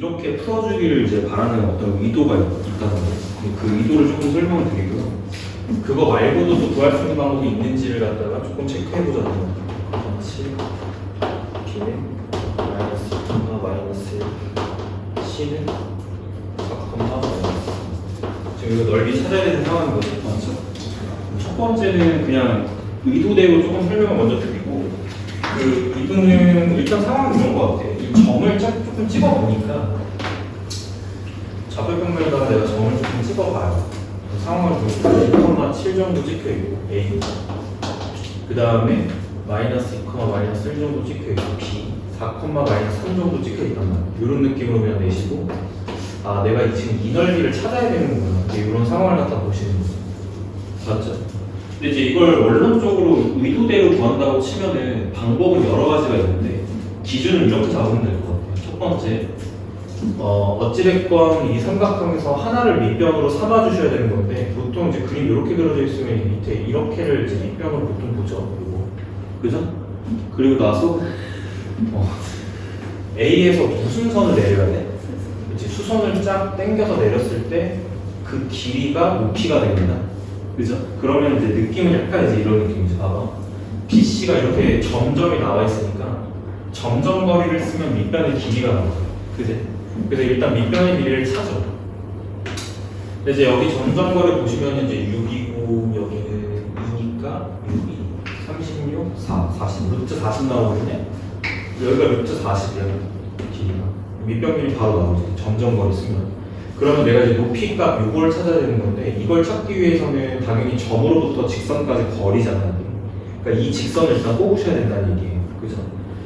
이렇게 풀어주기를 이제 바라는 어떤 의도가 있다는 거예요. 그 의도를 조금 설명을 드리고요. 그거 말고도 또 구할 수 있는 방법이 있는지를 갖다가 조금 체크해보자고요. 7, B는 마이너스 2, 마이너스 1, C는 4, 마이너스. 지금 이거 넓이 찾아야 되는 상황인 거죠. 맞죠? 첫 번째는 그냥 의도대로 조금 설명을 먼저 드리고, 그 의도는 일단 상황이 이런 것 같아요. 이 점을 조금 찍어보니까 좌표평면에다가 내가 점을 조금 찍어봐요. 상황을 보니까 1,7 정도 찍혀있고 A, 그 다음에 마이너스 2, 마이너스 1 정도 찍혀있고 B, 4, 마이너스 3 정도 찍혀있단 말이에요. 이런 느낌으로 그냥 내시고, 아 내가 지금 이 넓이를 찾아야 되는구나, 이런 상황을 갖다 보시는 거죠. 맞죠? 근데 이제 이걸 원론적으로 의도대로 구한다고 치면은 방법은 여러 가지가 있는데 기준은 이렇게 잡으면 될 것 같아요. 첫 번째, 어찌됐건 이 삼각형에서 하나를 밑변으로 삼아 주셔야 되는 건데, 보통 이제 그림 이렇게 그려져 있으면 이 밑에 이렇게를 이제 밑변으로 보통 보죠. 그죠? 그리고 나서 A에서 무슨 선을 내려야 돼? 그치? 수선을 쫙 당겨서 내렸을 때 그 길이가 높이가 됩니다. 그죠? 그러면 이제 느낌은 약간 이제 이런 느낌이죠. 봐봐. BC가 이렇게 점점이 나와 있으니까 점점 거리를 쓰면 밑변의 길이가 나오죠. 그지? 그래서 일단 밑변의 길이를 찾죠. 근데 이제 여기 점점 거리 보시면 이제 6이고 여기는 2니까 6, 2, 36, 4, 40, 루트 40 나오거든요. 여기가 루트 40이야. 길이가. 밑변 길이 바로 나오지. 점점 거리 쓰면. 그러면 내가 이제 높이 값 요걸 찾아야 되는 건데, 이걸 찾기 위해서는 당연히 점으로부터 직선까지 거리잖아요. 그러니까 이 직선을 일단 뽑으셔야 된다는 얘기예요. 그죠?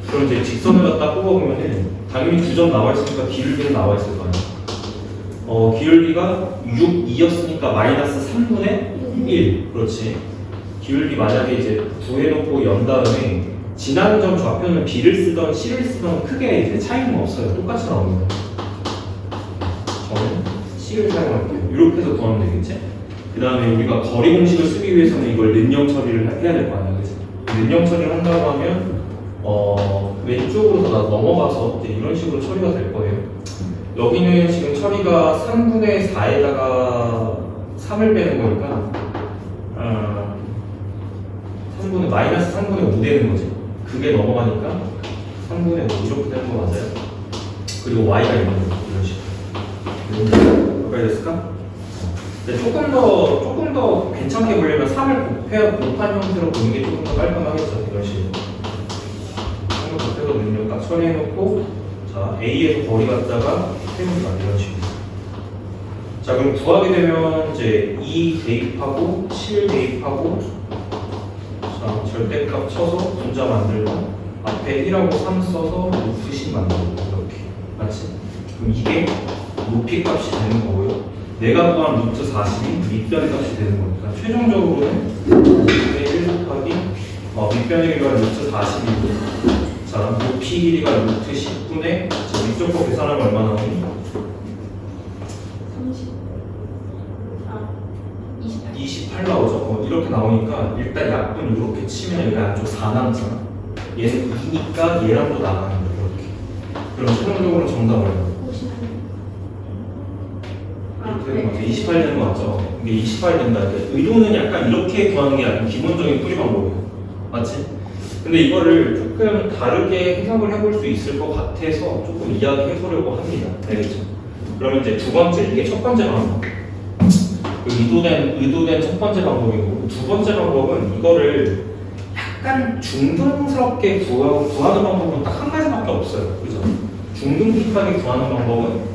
그럼 이제 직선을 갖다 뽑아보면은 당연히 2점 나와 있으니까 기울기는 나와 있을 거 아니에요. 기울기가 6, 2였으니까 마이너스 3분의 1. 그렇지. 기울기 만약에 이제 구해놓고 연 다음에 지나는 점 좌표는 B를 쓰던 C를 쓰던 크게 이제 차이는 없어요. 똑같이 나옵니다. 저는 C를 사용할게요. 이렇게 해서 구하면 되겠지? 그 다음에 우리가 거리 공식을 쓰기 위해서는 이걸 능형 처리를 해야 될 거 아니야, 그치? 능형 처리를 한다고 하면 왼쪽으로 더 넘어가서 이제 이런 식으로 처리가 될 거예요. 여기는 지금 처리가 3분의 4에다가 3을 빼는 거니까 마이너스 3분의 5 되는 거지. 그게 넘어가니까 3분의 5 이렇게 되는 거 맞아요? 그리고 Y가 있는 거 이런 식으로. 가까이 됐을까? 네, 조금 더 괜찮게 보려면 3을 곱한 형태로 보는 게 조금 더 깔끔하겠죠. 이런 식으로. 3을 곱해서 능력 딱 처리해놓고, 자, A에서 거리 갖다가 해봅니다. 이런 식으로. 자, 그럼 구하게 되면 이제 2 대입하고 7 대입하고, 자, 절대값 쳐서 분자 만들고, 앞에 1하고 3 써서 루트 10 만들고, 이렇게. 맞지? 그럼 이게 높이 값이 되는 거고요. 내가 구한 루트 40이 밑변 값이 되는 거니까 최종적으로는 1 곱하기 밑변의 길이가 루트 40이고, 자, 높이 길이가 루트 10분의 위쪽 거 계산하면 얼마 나오니? 28 나오죠. 이렇게 나오니까 일단 약분 이렇게 치면 여기 안쪽 4 남잖아. 얘는 2니까 얘랑도 나가는 거야. 이렇게. 그럼 최종적으로 정답 얼마? 되는 거죠. 28 되는 거 맞죠? 이게 28 된다. 의도는 약간 이렇게 구하는 게 아니고 기본적인 풀이 방법이에요. 맞지? 근데 이거를 조금 다르게 해석을 해볼 수 있을 것 같아서 조금 이야기해보려고 합니다. 알겠죠? 그러면 이제 두 번째, 이게 첫 번째 방법. 의도된 첫 번째 방법이고, 두 번째 방법은 이거를 약간 중등스럽게 구하는 방법은 딱 한 가지밖에 없어요. 그죠? 중등급하게 구하는 방법은,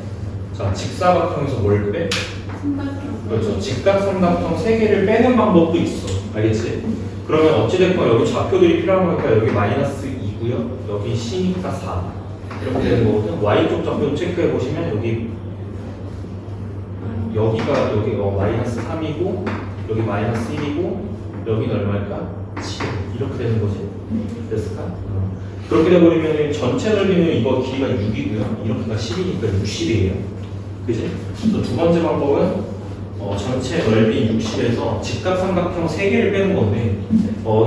자, 직사각형에서 뭘 빼? 그렇죠. 직각삼각형 3개를 빼는 방법도 있어. 알겠지? 그러면 어찌됐건 여기 좌표들이 필요한 거니까 여기 마이너스 2고요. 여기 C니까 4. 이렇게 되는 거거든. Y쪽 좌표 체크해 보시면 여기가 마이너스 3이고, 여기 마이너스 1이고, 여기는 얼마일까? 7. 이렇게 되는 거지. 됐을까? 그렇게 돼버리면 전체 넓이는 이거 길이가 6이고요. 이렇게가 10이니까 60이에요. 그지? 그래서 두 번째 방법은 전체 넓이 60에서 직각삼각형 3개를 빼는 건데,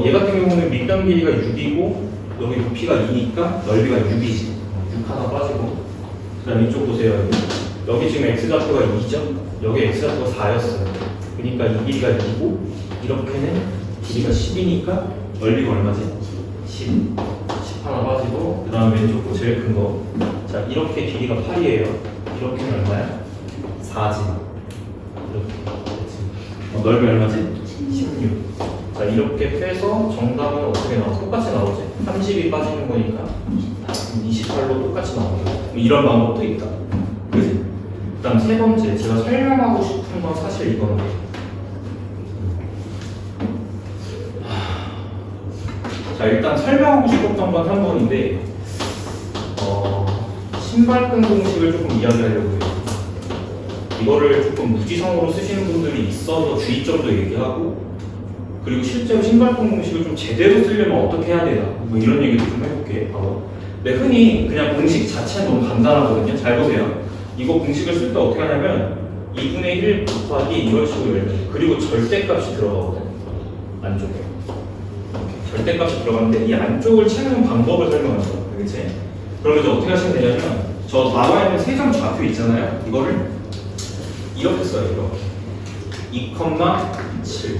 얘 같은 경우는 밑변 길이가 6이고 여기 높이가 2니까 넓이가 6이지. 6 하나 빠지고, 그 다음 이쪽 보세요. 여기 지금 x좌표가 2죠? 여기 x좌표가 4였어요. 그러니까 이 길이가 2고 이렇게는 길이가 10이니까 넓이가 얼마지? 10. 10 하나 빠지고 그 다음 왼쪽 거 제일 큰 거. 자, 이렇게 길이가 8이에요. 이렇게는 얼마야? 4지. 이렇게. 넓이 얼마지? 16. 자, 이렇게 빼서 정답은 어떻게 나와? 똑같이 나오지? 30이 빠지는 거니까 28로 똑같이 나오죠. 이런 방법도 있다. 그지? 그 다음 세 번째, 제가 설명하고 싶은 건 사실 이거는 자, 일단 설명하고 싶었던 건 3번인데 신발끈 공식을 조금 이야기하려고 해요. 이거를 조금 무지성으로 쓰시는 분들이 있어서 주의점도 얘기하고, 그리고 실제로 신발끈 공식을 좀 제대로 쓰려면 어떻게 해야 되나, 뭐 이런 얘기도 좀 해볼게. 바로. 근데 흔히 그냥 공식 자체는 너무 간단하거든요. 잘 보세요. 이거 공식을 쓸 때 어떻게 하냐면 2분의 1 곱하기 이런 식으로 열면, 그리고 절대값이 들어가거든. 안쪽에 절대값이 들어가는데 이 안쪽을 채우는 방법을 설명하는 거야. 그치? 그러면 이제 어떻게 하시면 되냐면 저 나와 있는 세 점 좌표 있잖아요. 이거를 이렇게 써요. 이렇게 2,7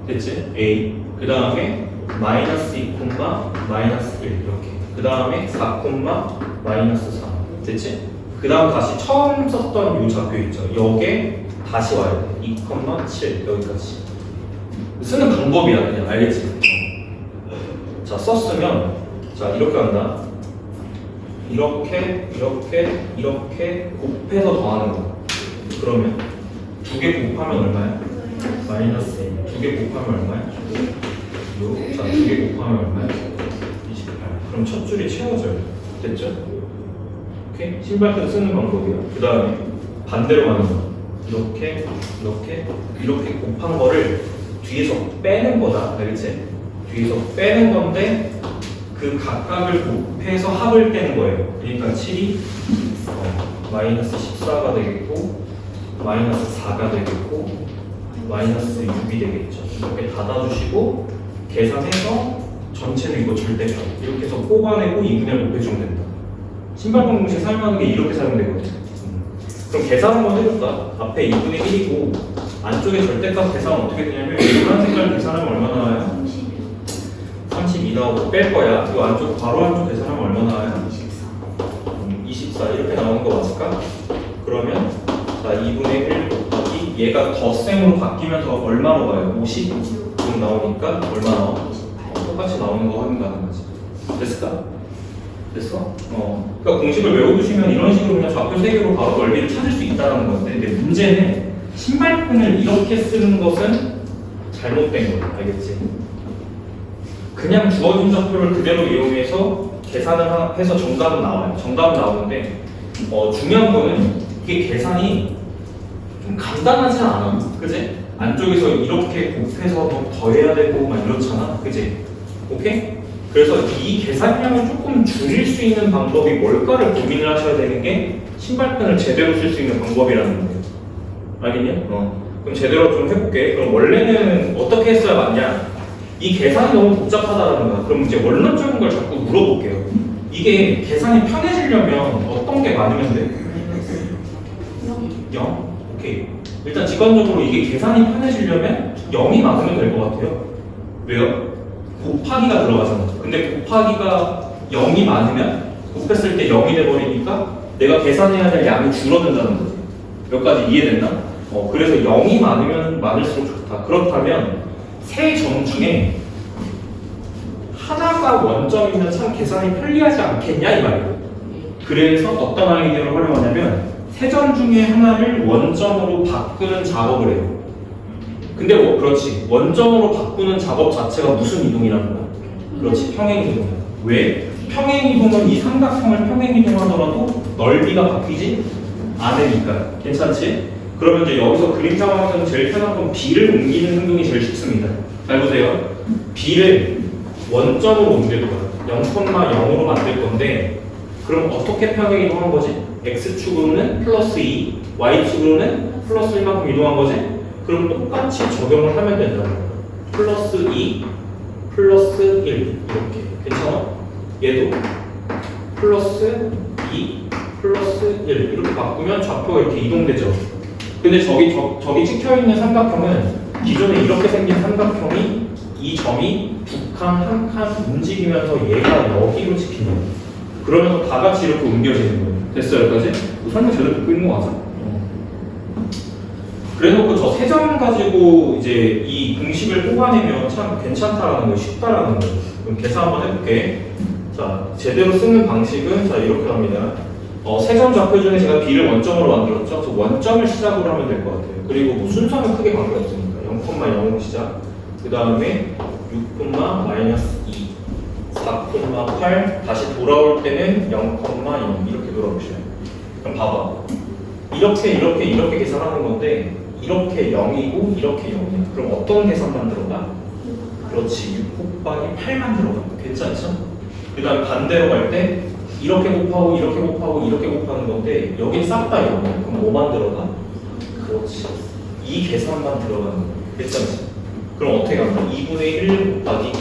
됐지? A. 그 다음에 마이너스 2, 마이너스 1 이렇게. 그 다음에 4, 마이너스 3 됐지? 그 다음 다시 처음 썼던 이 좌표 있죠? 여기에 다시 와야 돼. 2,7 여기까지. 쓰는 방법이야 그냥. 알겠지? 자, 썼으면 자 이렇게 한다. 이렇게 곱해서 더하는 거야. 그러면 2개 곱하면 얼마야? 마이너스 2개 곱하면 얼마야? 6. 자, 2개 곱하면 얼마야? 28. 그럼 첫 줄이 채워져요. 됐죠? 오케이? 신발끈 쓰는 방법이야. 그 다음에 반대로 가는 거야. 이렇게 곱한 거를 뒤에서 빼는 거다. 알겠지? 뒤에서 빼는 건데 그 각각을 곱해서 합을 빼는 거예요. 그러니까 7이 마이너스 14가 되겠고, 마이너스 4가 되겠고, 마이너스 6이 되겠죠. 이렇게 닫아주시고 계산해서 전체는 이거 절대값 이렇게 해서 뽑아내고 2분의 1 곱해주면 된다. 신발끈 공식 사용하는 게 이렇게 사용되거든요. 그럼 계산 한번 해볼까? 앞에 2분의 1이고 안쪽에 절대값 계산은 어떻게 되냐면 노란 색깔 계산하면 얼마 나와요? 32 나오고 뺄 거야. 이 안쪽 바로 안쪽 계산하면 얼마 나와요? 24 이렇게 나오는 거 맞을까? 그러면 자 2분의 1 곱하기 얘가 덧셈으로 바뀌면서 얼마로 가요? 50 지금 나오니까 얼마 나와? 똑같이 나오는 거 확인하는 거지. 됐을까? 됐어? 그러니까 공식을 외워두시면 이런 식으로 그냥 좌표 3개로 바로 넓이를 찾을 수 있다는 건데, 근데 문제는 신발끈을 이렇게 쓰는 것은 잘못된 거예요. 알겠지? 그냥 주어진 좌표를 그대로 이용해서 계산을 해서 정답은 나와요. 정답은 나오는데 중요한 거는 이게 계산이 좀 간단하지 않아. 그지? 안쪽에서 이렇게 곱해서 뭐 더해야 되고 막 이렇잖아. 그지? 오케이? 그래서 이 계산량을 조금 줄일 수 있는 방법이 뭘까를 고민을 하셔야 되는 게 신발끈을 제대로 쓸 수 있는 방법이라는 거예요. 알겠냐? 그럼 제대로 좀 해볼게. 그럼 원래는 어떻게 했어야 맞냐? 이 계산이 너무 복잡하다는 거야. 그럼 이제 원론적인 걸 자꾸 물어볼게요. 이게 계산이 편해지려면 어떤 게 많으면 돼? 0? 오케이. 일단 직관적으로 이게 계산이 편해지려면 0이 많으면 될 것 같아요. 왜요? 곱하기가 들어가잖아. 근데 곱하기가 0이 많으면 곱했을 때 0이 돼버리니까 내가 계산해야 될 양이 줄어든다는 거지. 몇 가지 이해됐나? 그래서 0이 많으면 많을수록 좋다. 그렇다면 세 점 중에 하나가 원점이면 참 계산이 편리하지 않겠냐 이 말이에요. 그래서 어떤 아이디어를 활용하냐면 세 점 중에 하나를 원점으로 바꾸는 작업을 해요. 근데 그렇지. 원점으로 바꾸는 작업 자체가 무슨 이동이라는 거야? 그렇지. 평행이동이야. 왜? 평행이동은 이 삼각형을 평행이동하더라도 넓이가 바뀌지 않으니까. 괜찮지? 그러면 이제 여기서 그림 상황에서는 제일 편한 건 B를 옮기는 행동이 제일 쉽습니다. 잘 보세요. B를 원점으로 옮길 거야. 0,0으로 만들 건데 그럼 어떻게 평행이동한 거지? X축으로는 플러스 2, Y축으로는 플러스 1만큼 이동한 거지? 그럼 똑같이 적용을 하면 된다는 거야. 플러스 2, 플러스 1 이렇게. 괜찮아? 얘도 플러스 2, 플러스 1 이렇게 바꾸면 좌표가 이렇게 이동되죠. 근데 저기 찍혀있는 삼각형은 기존에 이렇게 생긴 삼각형이 이 점이 두 칸, 한 칸 움직이면서 얘가 여기로 찍힌다. 그러면서 다 같이 이렇게 옮겨지는 거예요. 됐어요, 여기까지? 설명 제대로 듣고 있는 거 맞아? 그래놓고 저 세 점 가지고 이제 이 공식을 뽑아내면 참 괜찮다라는 거, 쉽다라는 거. 그럼 계산 한번 해볼게. 자, 제대로 쓰는 방식은 자 이렇게 합니다. 세 점 좌표 중에 제가 B를 원점으로 만들었죠. 그래서 원점을 시작으로 하면 될 것 같아요. 그리고 뭐 순서는 크게 관계없으니까 0,0으로 시작. 그 다음에 6, -2, 4,8 다시 돌아올 때는 0,0 이렇게 돌아오시죠. 그럼 봐봐. 이렇게 계산하는 건데 이렇게 0이고 이렇게 0이야. 그럼 어떤 계산만 들어가? 그렇지. 6 곱하기 8만 들어가. 괜찮죠? 그 다음 반대로 갈 때 이렇게 곱하고 이렇게 곱하고 이렇게 곱하는 건데 여긴 싹 다 0이야. 그럼 뭐만 들어가? 그렇지. 이 계산만 들어가는 거야. 괜찮지? 그럼 어떻게 하면 2분의 1 곱하기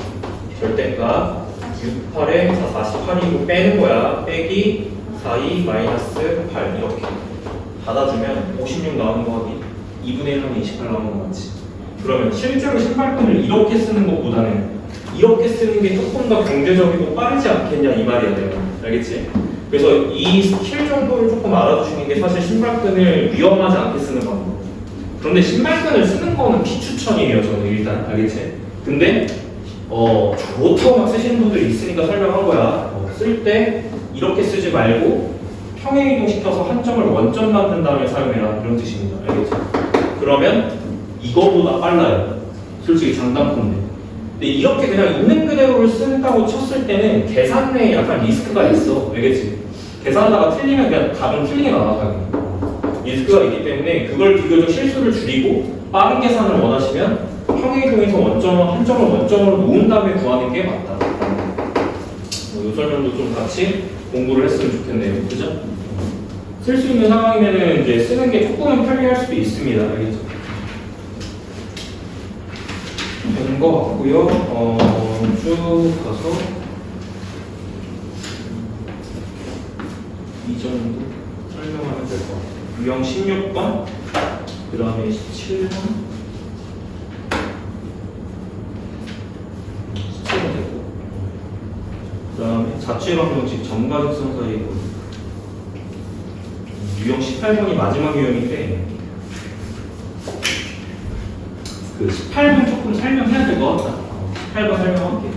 절대값 6, 8에 48이고 빼는 거야. 빼기 4, 2 마이너스 8 이렇게 받아주면 56 나오는 거 하기 2분의 1 하면 28 나오는 거 맞지? 그러면 실제로 신발끈을 이렇게 쓰는 것보다는 이렇게 쓰는 게 조금 더 경제적이고 빠르지 않겠냐 이 말이야 내가. 알겠지? 그래서 이 스킬 정도를 조금 알아두시는 게 사실 신발끈을 위험하지 않게 쓰는 방법. 그런데 신발끈을 쓰는 거는 비추천이에요 저는 일단. 알겠지? 근데 좋다고 막 쓰시는 분들이 있으니까 설명한 거야. 쓸 때 이렇게 쓰지 말고 평행이동 시켜서 한 점을 원점 만든 다음에 사용해라 이런 뜻입니다. 알겠지? 그러면 이거보다 빨라요. 솔직히 장단건데. 근데 이렇게 그냥 있는 그대로를 쓴다고 쳤을 때는 계산에 약간 리스크가 있어. 알겠지? 계산하다가 틀리면 그냥 답은 틀리게 나와. 리스크가 있기 때문에 그걸 비교적 실수를 줄이고 빠른 계산을 원하시면 평행이동에서 한 점을 원점으로 놓은 다음에 구하는 게 맞다. 이 설명도 좀 같이 공부를 했으면 좋겠네요. 그죠? 쓸 수 있는 상황이면은 이제 쓰는 게 조금은 편리할 수도 있습니다. 알겠죠? 되는 것 같고요. 쭉 가서 이 정도 설명하면 될 것 같아요. 유형 16번, 그 다음에 17번, 17번 됐고, 그 다음에 자취방정식 점과 직선 사이의 거리. 유형 18번이 마지막 유형인데 그 18번 조금 설명해야 될 것 같다. 18번 설명할게.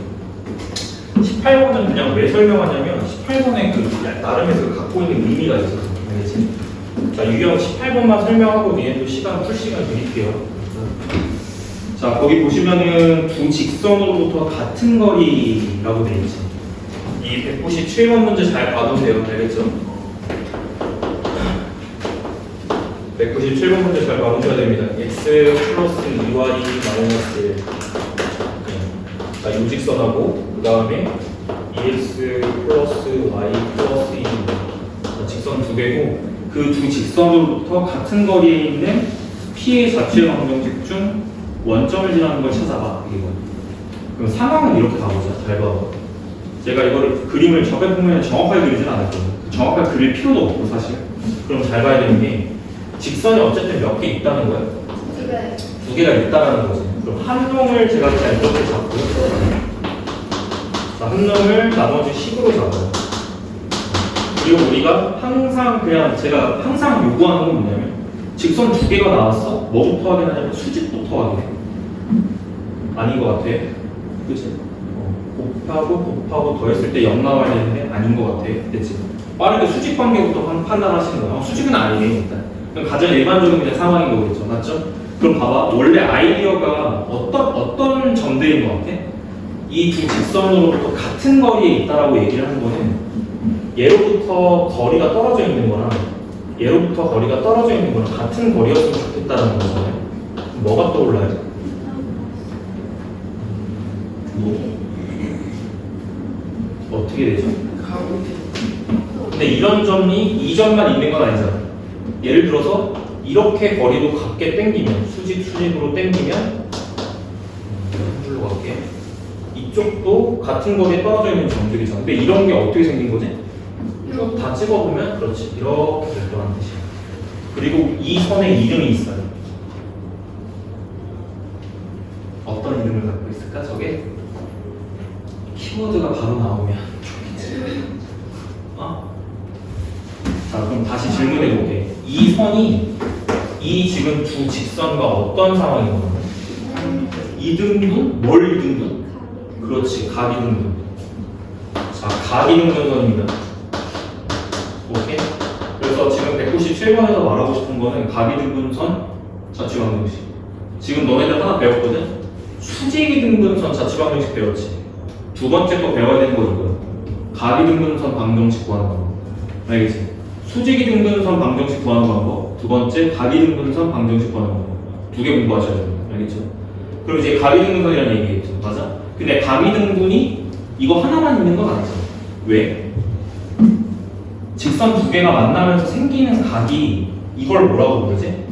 18번은 그냥 왜 설명하냐면 18번에 그 나름의 그 갖고 있는 의미가 있어서. 알겠지? 자, 유형 18번만 설명하고 얘도 풀 시간 드릴게요. 자, 거기 보시면은 두 직선으로부터 같은 거리라고 되어 있지. 이 197번 문제 잘 봐두세요. 알겠죠? 197번 문제 잘 봐두셔야 됩니다. x 플러스 2y 마이너스 1. 자, 이 직선하고 그 다음에 2x 플러스 y 플러스 2. 직선 두 개고 그 두 직선으로부터 같은 거리에 있는 P의 자취의 방정식 중 원점을 지나는 걸 찾아봐. 이거. 그럼 상황은 이렇게 가보자. 잘 봐. 제가 이거를 그림을 적에 보면 정확하게 그리진 않을 거예요. 정확하게 그릴 필요도 없고 사실. 그럼 잘 봐야 되는 게 직선이 어쨌든 몇 개 있다는 거예요. 두 개가 있다는 거지. 그럼 한 놈을 제가 그냥 이렇게 잡고요. 자, 한 놈을 나머지 식으로 잡아요. 그리고 우리가 항상 제가 항상 요구하는 건 뭐냐면 직선 두 개가 나왔어. 뭐부터 확인하냐면 수직부터 확인해. 아닌 것 같아. 그치? 곱하고 더했을 때 0 나와야 되는데 아닌 것 같아. 됐지? 빠르게 수직 관계부터 판단하시는 거야. 수직은 아니네 일단. 그럼 가장 일반적인 그냥 상황인 거겠죠. 맞죠? 그럼 봐봐. 원래 아이디어가 어떤 점들인 것 같아? 이 두 직선으로부터 같은 거리에 있다라고 얘기를 하는 거는 얘로부터 거리가 떨어져 있는 거랑 얘로부터 거리가 떨어져 있는 거랑 같은 거리였으면 좋겠다는 거잖아요. 뭐가 떠올라요? 어떻게 되죠? 근데 이런 점이 이 점만 있는 건 아니잖아. 예를 들어서 이렇게 거리도 같게 당기면 수직으로 당기면 이걸로 갈게. 이쪽도 같은 거리에 떨어져 있는 점들이잖아. 근데 이런 게 어떻게 생긴 거지? 쭉 다 찍어보면 그렇지 이렇게 될 거란 뜻이야. 그리고 이 선에 이름이 있어요. 어떤 이름을 갖고 있을까? 저게 키워드가 바로 나오면 자 그럼 다시 질문해 볼게. 이 선이 이 지금 두 직선과 어떤 상황이거든? 이등분? 뭘 이등분? 그렇지 각이등분. 자 각이등분선입니다. 오케이? 그래서 지금 197번에서 말하고 싶은 거는 각이등분선 자취방정식. 지금 너네들 하나 배웠거든? 수직이등분선 자취방정식 배웠지? 두 번째 거 배워야 되는 거 이거야. 각이등분선 방정식 구하는 방법. 알겠지? 수직이등분선 방정식 구하는 방법. 두 번째 각이등분선 방정식 구하는 방법. 두 개 공부하셔야 됩니다. 알겠죠? 그럼 이제 각이등분선이라는 얘기겠죠. 맞아? 근데 각이등분이 이거 하나만 있는 건 아니죠. 왜? 직선 두 개가 만나면서 생기는 각이 이걸 뭐라고 부르지?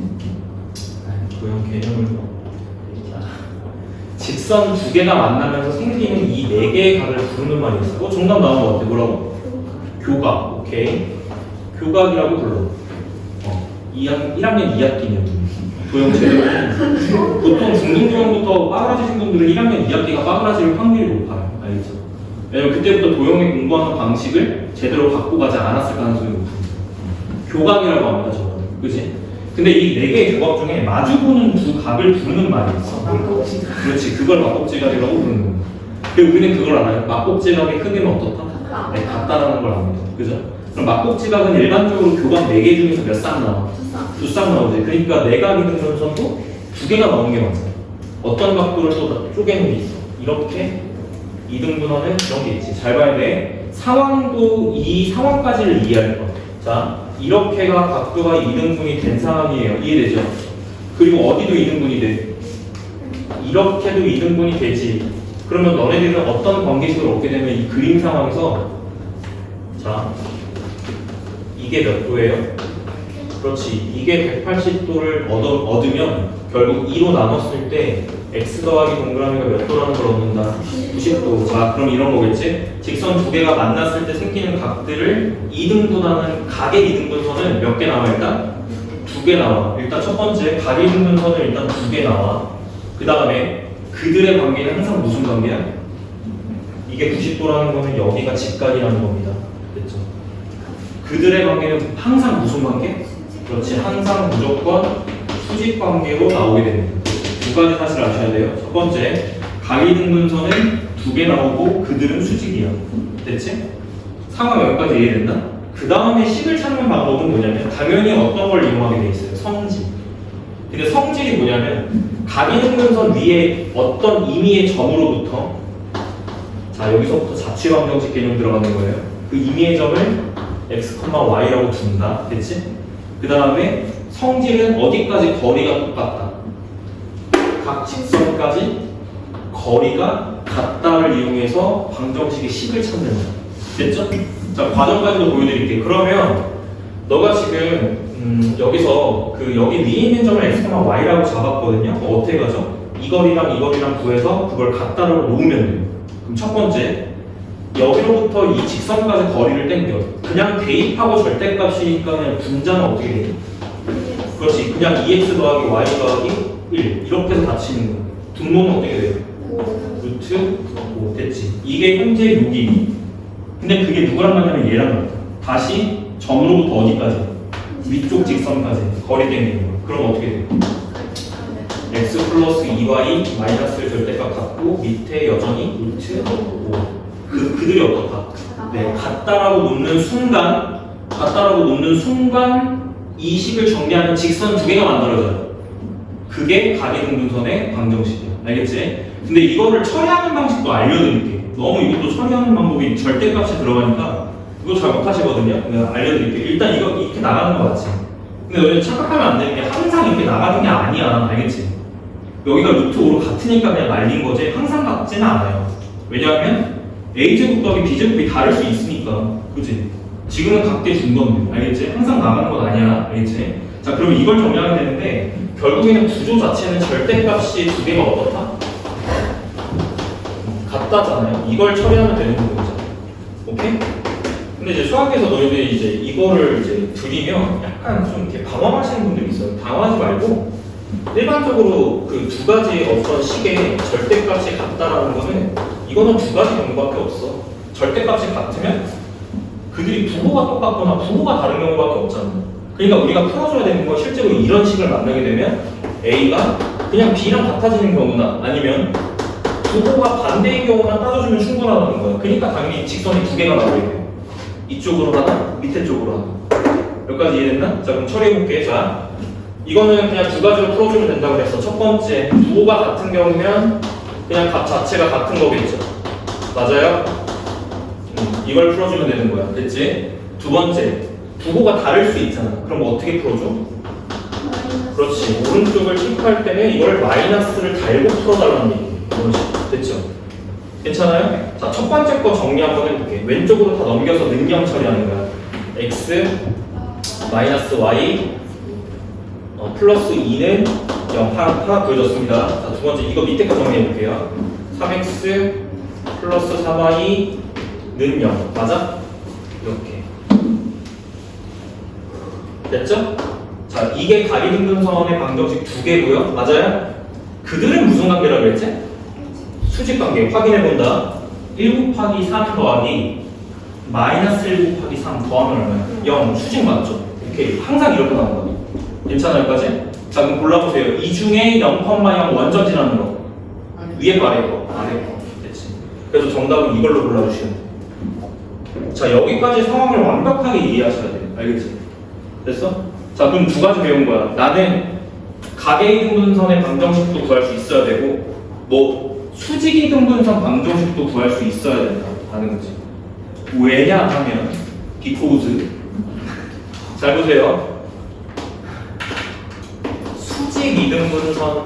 도형 개념을 직선 두 개가 만나면서 생기는 이 네 개의 각을 부르는 말이 있어. 정답 나온 것 같아. 뭐라고? 교각. 오케이. 교각이라고 불러. 1학년 2학기면 도형 제대로. 보통 중등도형부터 빠그라지신 분들은 1학년 2학기가 빠그라질 확률이 높아요. 알겠죠? 왜냐면 그때부터 도형에 공부하는 방식을 제대로 갖고 가지 않았을 가능성이 높습니다. 교각이라고 합니다. 저거는. 그치? 근데 이 네 개의 교각 중에 마주보는 두 각을 부르는 말이 있어. 그렇지. 그걸 막곡지각이라고 부르는 거야. 그리고 우리는 그걸 알아요. 막곡지각의 크기는 어떻다? 네, 같다라는 걸 압니다. 그죠? 그럼 막곡지각은 일반적으로 교각 4개 중에서 몇 쌍 나와? 두 쌍 나오지. 그러니까 내각이등분선도 두 개가 나오는 게 맞아요. 어떤 각도를 또 쪼개는 게 있어. 이렇게 이등분원은 이런 게 있지. 잘 봐야 돼. 상황도 이 상황까지를 이해할 거야. 자, 이렇게가 각도가 이등분이 된 상황이에요. 이해되죠? 그리고 어디도 이등분이 돼? 이렇게도 이등분이 되지. 그러면 너네들은 어떤 관계식을 얻게 되면 이 그림 상황에서 자, 이게 몇 도예요? 그렇지. 이게 180도를 얻으면 결국 2로 나눴을 때 x 더하기 동그라미가 몇 도라는 걸 얻는다? 90도. 자, 그럼 이런 거겠지? 직선 두 개가 만났을 때 생기는 각들을 이등분하는 각의 이등분선은 몇 개 나와 일단? 두 개 나와. 일단 첫 번째 각의 이등분선은 일단 두 개 나와. 그 다음에 그들의 관계는 항상 무슨 관계야? 이게 90도라는 거는 여기가 직각이라는 겁니다. 됐죠? 그들의 관계는 항상 무슨 관계? 그렇지. 항상 무조건 수직 관계로 나오게 됩니다. 두 가지 사실을 아셔야 돼요. 첫 번째, 각이등분선은 두 개 나오고 그들은 수직이야. 됐지? 상황 여기까지 이해됐나? 그 다음에 식을 찾는 방법은 뭐냐면 당연히 어떤 걸 이용하게 돼 있어요? 성질. 근데 성질이 뭐냐면 각이등분선 위에 어떤 임의의 점으로부터 자 여기서부터 자취방정식 개념 들어가는 거예요. 그 임의의 점을 x, y라고 둔다. 됐지? 그 다음에 성질은 어디까지 거리가 똑같다. 각 직선까지 거리가 같다를 이용해서 방정식의 식을 찾는 거야. 됐죠? 자, 과정까지도 보여드릴게요. 그러면 너가 지금 여기서 그 여기 위에 있는 점을 x, y라고 잡았거든요. 그럼 어떻게 가죠? 이 거리랑 구해서 그걸 같다라고 놓으면 돼요. 그럼 첫 번째, 여기로부터 이 직선까지 거리를 땡겨. 그냥 대입하고 절대값이니까 그냥 분자는 어떻게 돼요? 그렇지. 그냥 2x 더하기 y 더하기 1 이렇게 해서 다치는 거야. 분모는 어떻게 돼요? 루트 5 됐지. 이게 현재 6이. 근데 그게 누구랑 같냐면 얘랑 같아. 다시 점으로부터 어디까지? 위쪽 직선까지 거리 땡기는 거야. 그럼 어떻게 돼요? x 플러스 2y 마이너스 절대값 같고 밑에 여전히 루트 5. 그들이 어떻다? 네, 같다라고 놓는 순간 이 식을 정리하는 직선 두 개가 만들어져요. 그게 각이등분선의 방정식이야. 알겠지? 근데 이거를 처리하는 방식도 알려드릴게. 너무 이것도 처리하는 방법이 절대값이 들어가니까 이거 잘 못하시거든요. 내가 알려드릴게. 일단 이거 이렇게 나가는 거 맞지? 근데 너희 착각하면 안 되는 게 항상 이렇게 나가는 게 아니야. 알겠지? 여기가 루트 5로 같으니까 그냥 말린 거지 항상 같지는 않아요. 왜냐하면 A제곱 더하기 B제곱이 다를 수 있으니까. 그치? 지금은 각대 준 건데. 알겠지? 항상 나가는 건 아니야. 알겠지? 자, 그러면 이걸 정리하면 되는데 결국에는 구조 자체는 절대값이 두 개가 어떻다? 같다잖아요. 이걸 처리하면 되는 거죠. 오케이? 근데 이제 수학에서 너희들이 이제 이거를 이제 드리면 약간 좀 이렇게 방황하시는 분들이 있어요. 당황하지 말고 일반적으로 그 두 가지 어떤 식의 절대값이 같다라는 거는 이거는 두 가지 경우밖에 없어. 절대값이 같으면 그들이 부호가 똑같거나 부호가 다른 경우밖에 없잖아. 그러니까 우리가 풀어줘야 되는 건 실제로 이런 식을 만나게 되면 A가 그냥 B랑 같아지는 경우나 아니면 부호가 반대인 경우만 따져주면 충분하다는 거야. 그러니까 당연히 직선이 두 개가 나오게 돼요. 이쪽으로 하나, 밑에 쪽으로 하나. 여기까지 이해됐나? 자, 그럼 처리해볼게. 자, 이거는 그냥 두 가지로 풀어주면 된다고 그랬어. 첫 번째, 부호가 같은 경우면 그냥 값 자체가 같은 거겠죠. 맞아요? 이걸 풀어주면 되는 거야. 됐지? 두 번째, 부호가 다를 수 있잖아. 그럼 뭐 어떻게 풀어줘? 그렇지. 오른쪽을 틱할 때는 이걸 마이너스를 달고 풀어달라는 얘기. 이런 식으로. 됐죠? 괜찮아요? 자, 첫 번째 거 정리 한번 해볼게. 왼쪽으로 다 넘겨서 능량 처리하는 거야. x 마이너스 y 플러스 2는 0 하나 보여줬습니다. 자, 두 번째 이거 밑에 거 정리해 볼게요. 3x 플러스 4y는 0 맞아? 이렇게 됐죠? 자, 이게 가리등분선의 방정식 두 개고요. 맞아요? 그들은 무슨 관계라고 했지? 수직 관계 확인해 본다. 1 곱하기 3 더하기 마이너스 1 곱하기 3 더하면 얼마야? 0 수직 맞죠? 이렇게 항상 이렇게 나온 거야. 괜찮아요, 여기까지? 자, 그럼 골라보세요. 이 중에 0,0 원점 지나는 거. 위에 거, 아래 거? 아래 거. 됐지. 그래서 정답은 이걸로 골라주시면 돼요. 자, 여기까지 상황을 완벽하게 이해하셔야 돼요. 알겠지? 됐어? 자, 그럼 두 가지 배운 거야. 나는 가계이등분선의 방정식도 구할 수 있어야 되고, 뭐 수직이등분선 방정식도 구할 수 있어야 된다. 하는 거지. 왜냐하면, because. 잘 보세요. 수직 이등분선과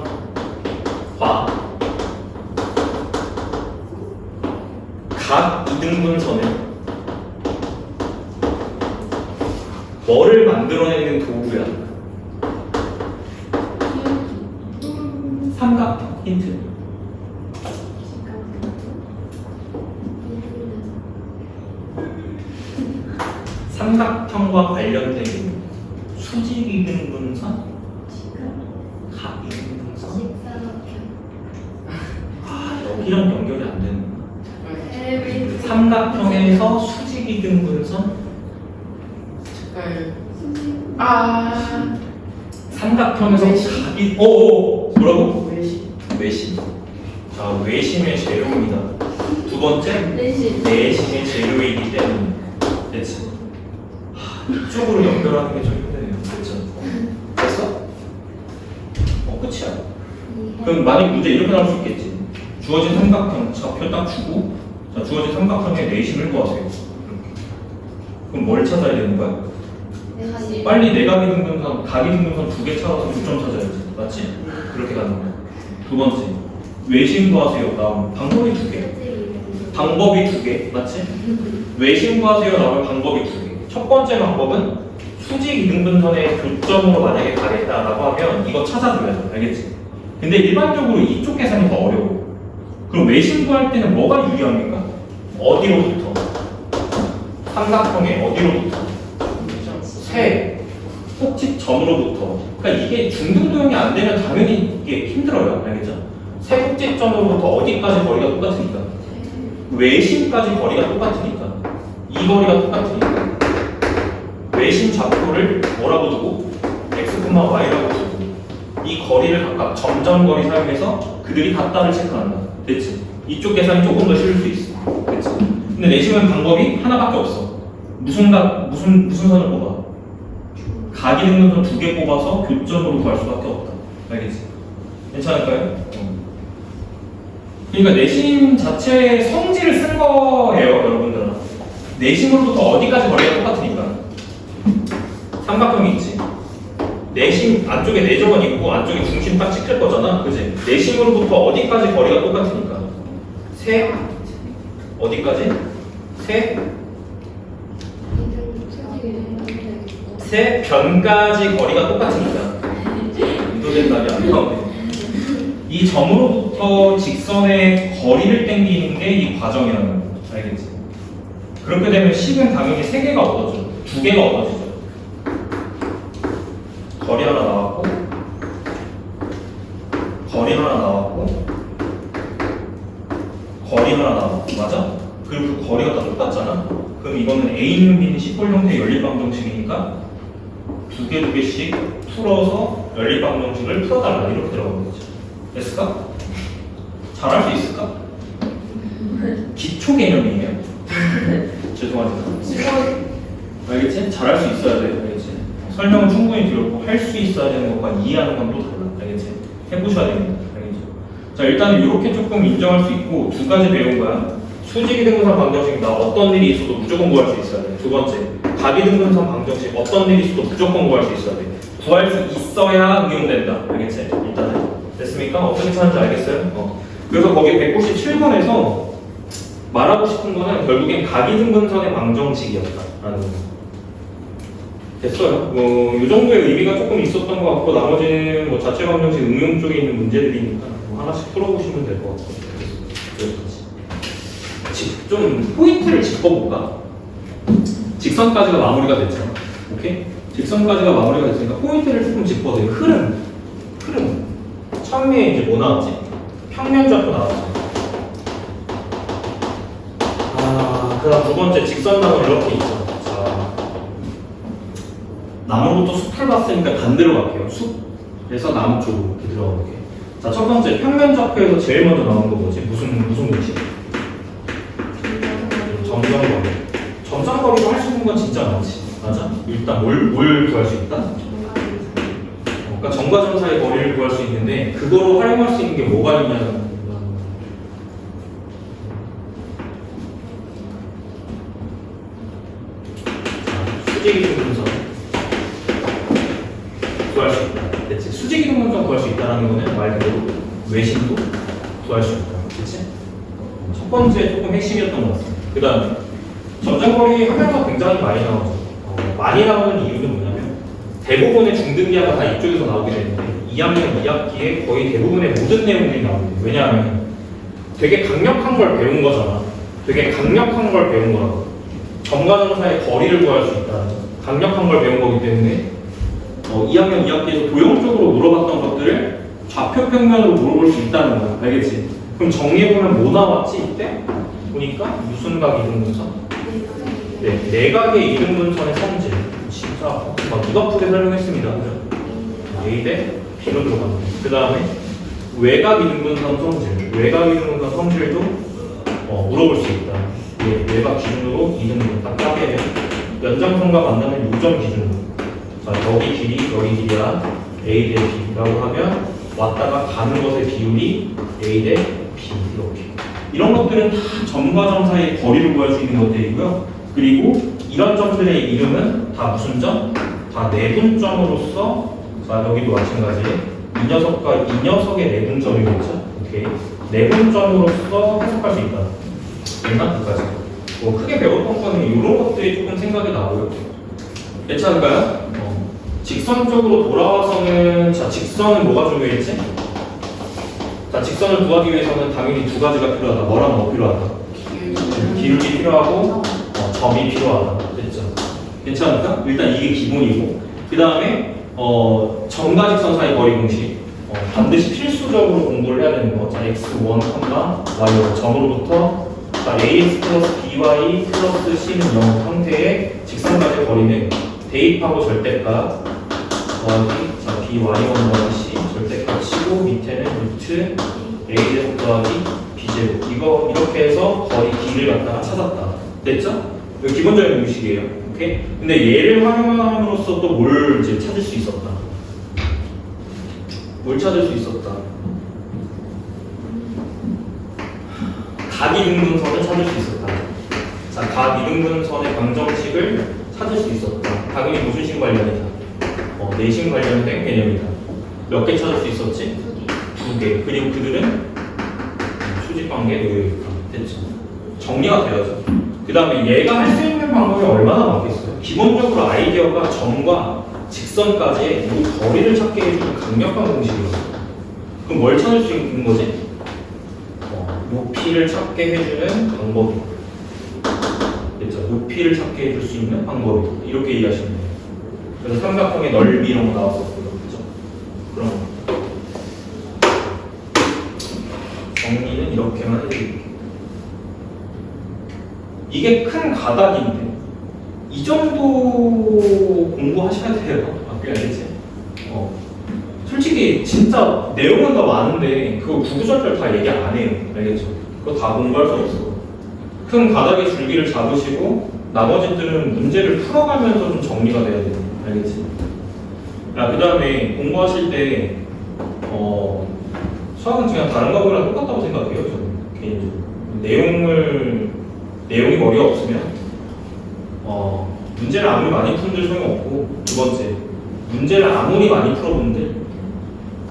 각 이등분선은 뭐를 만들어내는 도구야? 삼각형 힌트. 삼각형과 관련된 수직 이등분선, 각 이등분선. 아, 여기랑 연결이 안 되는 거야. 삼각형에서 수직 이등분선. 삼각형에서 각이 뭐라고? 외심. 자, 외심의 재료입니다. 두 번째 내심의 재료이기 때문에 됐지. 이쪽으로 연결하는 게 좀 힘드네요. 그렇죠? 됐어? 끝이야. 그럼 만약 문제 이렇게 나올 수 있겠지. 주어진 삼각형 좌표 딱 주고, 자, 주어진 삼각형의 내심을 구하세요. 그럼 뭘 찾아야 되는 거야? 빨리 내각이등분선, 각이등분선 두 개 찾아서 교점 찾아야지. 맞지? 그렇게 가는 거야. 두 번째, 외심 구하세요. 나오면 방법이 두 개. 방법이 두 개. 맞지? 외심 구하세요. 나오면 방법이 두 개. 첫 번째 방법은 수직 이등분선의 교점으로 만약에 가겠다라고 하면 이거 찾아줘야 돼. 알겠지? 근데 일반적으로 이쪽 계산이 더 어려워. 그럼 외심 구할 때는 뭐가 유리합니까? 어디로부터? 삼각형의 어디로부터? 세 꼭지점으로부터. 그러니까 이게 중등도형이 안 되면 당연히 이게 힘들어요. 알겠죠? 세 꼭지점으로부터 어디까지 거리가 똑같으니까. 외심까지 거리가 똑같으니까. 이 거리가 똑같으니까. 외심 좌표를 뭐라고 두고? x, y라고 두고 이 거리를 각각 점점거리 사용해서 그들이 같다를 체크한다. 됐지? 이쪽 계산이 조금 더 쉬울 수 있어. 됐지? 근데 내심은 방법이 하나밖에 없어. 무슨 선을 뽑아? 각이등분선 두 개 뽑아서 교점으로 구할 수밖에 없다. 알겠지? 괜찮을까요? 그러니까 내심 자체의 성질을 쓴 거예요, 여러분들은. 내심으로부터 어디까지 거리가 똑같으니까. 삼각형이 있지. 내심 안쪽에 내점은 있고 안쪽에 중심 딱 찍힐 거잖아. 그지? 내심으로부터 어디까지 거리가 똑같으니까. 세 어디까지? 세 변까지 거리가 똑같으니까. 유도된 답이 안 나오네. 이 점으로부터 직선의 거리를 땡기는 게 이 과정이라는 거야. 알겠지? 그렇게 되면 식은 당연히 3개가 얻어져. 2개가 얻어지죠. 거리 하나 나왔고, 거리 하나 나왔고, 거리 하나 나왔고, 맞아? 그리고 그 거리가 다 똑같잖아. 그럼 이거는 A는 B는 식골 형태의 연립방정식이니까 2개씩 풀어서 연립방정식을 풀어달라 이렇게 들어가는 거지. 됐을까? 잘할 수 있을까? 기초 개념이에요. 죄송하지만. 알겠지? 잘할 수 있어야 돼. 알겠지? 설명은 충분히 들었고 할 수 있어야 되는 것과 이해하는 건 또 달라. 알겠지? 해보셔야 됩니다. 알겠죠? 자, 일단은 이렇게 조금 인정할 수 있고 2가지 배운 거야. 수직이등분선 방정식 나 어떤 일이 있어도 무조건 구할 수 있어야 돼. 2번째, 각이등분선 방정식 어떤 일이 있어도 무조건 구할 수 있어야 돼. 구할 수 있어야 응용된다. 알겠지? 일단은 됐습니까? 어떻게 찾는지 알겠어요? 그래서 거기 197번에서 말하고 싶은 거는 결국엔 각이등분선의 방정식이었다라는 거. 됐어요. 이 정도의 의미가 조금 있었던 것 같고 나머지는 뭐 자체 방정식 응용 쪽에 있는 문제들이니까 뭐 하나씩 풀어보시면 될 것 같고. 여기까지. 좀 포인트를 짚어볼까? 직선까지가 마무리가 됐잖아. 오케이? 직선까지가 마무리가 됐으니까 포인트를 조금 짚어서 흐름. 처음에 이제 뭐 나왔지? 평면좌표 나왔지. 그 다음 2번째 직선나무 이렇게 있죠. 자, 나무부터 숲을 봤으니까 반대로 갈게요. 숲에서 나무 쪽으로 이렇게 들어가볼게. 자, 첫 번째 평면좌표에서 제일 먼저 나오는 거 뭐지? 무슨 공식? 점점거리. 점점거리로 할 수 있는 건 진짜 많지. 맞아? 일단 뭘 구할 수 있다? 그러니까 점과 점 사이 거리를 구할 수 있는데 그거로 활용할 수 있는 게 뭐가 있냐면 수직이등분선 구할 수 있다. 됐지? 수직이등분선 구할 수 있다는 거는 말 그대로 외심도 구할 수 있다. 그치? 첫 번째 조금 핵심이었던 것 같습니다. 그 다음에 점점거리 하면서 굉장히 많이 나오죠. 많이 나오는 이유는 뭐냐면 대부분의 중등기하가 다 이쪽에서 나오게 되는데 2학년 2학기에 거의 대부분의 모든 내용들이 나오게 돼요. 왜냐하면 되게 강력한 걸 배운 거잖아. 되게 강력한 걸 배운 거라고. 점과 점 사이의 거리를 구할 수 있다는 강력한 걸 배운 거기 때문에 2학년 2학기에서 도형적으로 물어봤던 것들을 좌표 평면으로 물어볼 수 있다는 거야. 알겠지? 그럼 정리해보면 뭐 나왔지 이때? 보니까 무슨 각 이등분선? 네, 내각의 이등분선의 성질. 진짜 막 무겁게 설명했습니다. 그죠? A 대 B로 들어갑니다. 그 다음에 외각 이등분선 성질. 외각 이등분선 성질도 물어볼 수 있다. 외각 기준으로 이등분 딱 따게 연장선과 만나는 요점 기준으로. 자, 여기 길이야 A 대 B라고 하면 왔다가 가는 것의 비율이 A 대 B 이렇게. 이런 것들은 다 점과 점 사이의 거리를 구할 수 있는 것들이고요. 그리고 이런 점들의 이름은 다 무슨 점? 다 내분점으로서 자 여기도 마찬가지 이 녀석과 이 녀석의 내분점이겠죠? 오케이. 내분점으로서 해석할 수 있다. 됐나? 여기까지. 뭐 크게 배웠던 거는 이런 것들이 조금 생각이 나고요. 괜찮을까요? 직선적으로 돌아와서는 자 직선은 뭐가 중요했지? 자 직선을 구하기 위해서는 당연히 2가지가 필요하다. 뭐랑 뭐 필요하다? 기울기 필요하고 점이 필요하다. 됐죠? 괜찮을까? 일단 이게 기본이고 그 다음에 점과 직선 사이 거리 공식 반드시 필수적으로 공부를 해야 되는 거. 자 x1, y 점으로부터 자 ax 플러스 by 플러스 c는 0 형태의 직선까지 거리는 대입하고 절대값 더하기 자 by1 더하기 c 절대값 치고 밑에는 루트 a제곱 더하기 b제곱 이거 이렇게 해서 거리 길이를 갖다가 찾았다. 됐죠? 이거 기본적인 공식이에요. 오케이? 근데 얘를 활용함으로써 또 뭘 이제 찾을 수 있었다. 뭘 찾을 수 있었다. 각이등분선을 찾을 수 있었다. 자, 각이등분선의 방정식을 찾을 수 있었다. 당연히 무슨 식 관련이다? 내심 관련된 개념이다. 몇 개 찾을 수 있었지? 2개. 그리고 그들은 수직관계에 놓여있다. 됐죠? 정리가 되어서. 그 다음에 얘가 할 수 있는 방법이 얼마나 많겠어요? 기본적으로 아이디어가 점과 직선까지 이 거리를 찾게 해주는 강력한 공식이었어요. 그럼 뭘 찾을 수 있는 거지? 높이를 찾게 해주는 방법이 됐죠? 높이를 찾게 해줄 수 있는 방법이다. 이렇게 이해하시면 돼요. 그래서 삼각형의 넓이 이런 거 나왔었고요. 그죠? 그런 거. 정리는 이렇게만 해드릴게요. 이게 큰 가닥인데 이 정도 공부하셔야 돼요. 앞에 알겠지? 솔직히 진짜 내용은 더 많은데 그거 구구절절 다 얘기 안 해요. 알겠죠? 그거 다 공부할 수 없어. 큰 가닥의 줄기를 잡으시고 나머지들은 문제를 풀어가면서 좀 정리가 돼야 돼요. 알겠지? 그 다음에 공부하실 때 수학은 그냥 다른 과목이랑 똑같다고 생각해요. 저는 개인적으로. 내용이 머리가 없으면 문제를 아무리 많이 풀들 소용없고, 두 번째, 문제를 아무리 많이 풀어본들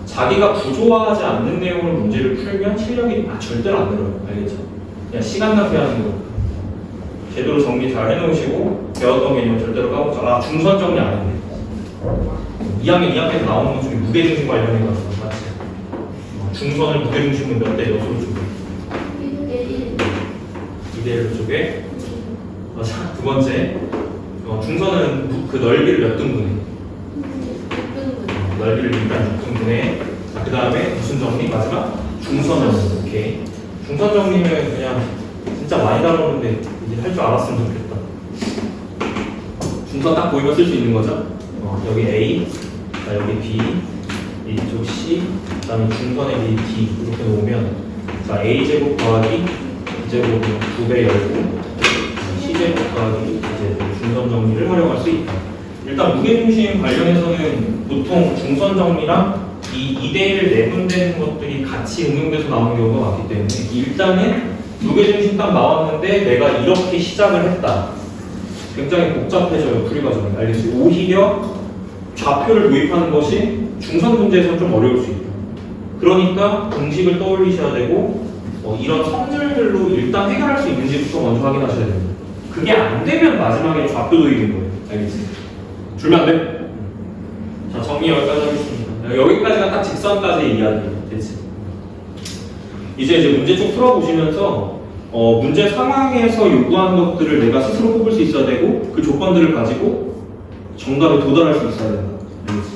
자기가 구조화하지 않는 내용으로 문제를 풀면 실력이 절대로 안 늘어요. 알겠죠? 그냥 시간 낭비하는 거. 제대로 정리 잘 해놓으시고 배웠던 개념 절대로 까먹지 마. 중선 정리 안 했네. 2학년 2학기에서 나오는 것 중에 무게중심 관련해 가지고 맞지? 중선을 무게중심은 몇 대 몇으로 주고? 2대 1로 쪽에. 자, 두 번째, 중선은 그 넓이를 몇 등분해? 넓이를 일단 6등분해. 자, 그 다음에 무슨 정리? 마지막 중선 정리. 오케이. 중선 정리는 그냥 진짜 많이 다뤘는데 이제 할 줄 알았으면 좋겠다. 중선 딱 보이면 쓸 수 있는 거죠? 여기 A, 자, 여기 B, 이쪽 C, 그 다음에 중선에 D 이렇게 놓으면, 자, A제곱 더하기 B제곱은 2배 열고 C제곱 더하기 B제곱 중선 정리를 활용할 수 있다. 일단 무게중심 관련해서는 보통 중선 정리랑 이 2대1 내분되는 것들이 같이 응용돼서 나오는 경우가 많기 때문에 일단은 무게중심 딱 나왔는데 내가 이렇게 시작을 했다. 굉장히 복잡해져요. 풀이 과정이. 알겠어요? 오히려 좌표를 도입하는 것이 중선 문제에서는 좀 어려울 수 있다. 그러니까 공식을 떠올리셔야 되고 이런 성질들로 일단 해결할 수 있는지부터 먼저 확인하셔야 됩니다. 그게 안 되면 마지막에 좌표 도입인 거예요. 알겠어요? 줄면 안 돼? 자, 정리 여기까지 하겠습니다. 여기까지가 딱 직선까지의 이야기예요. 됐지? 이제 문제 쭉 풀어보시면서 문제 상황에서 요구하는 것들을 내가 스스로 뽑을 수 있어야 되고 그 조건들을 가지고 정답에 도달할 수 있어야 된다. 알겠지?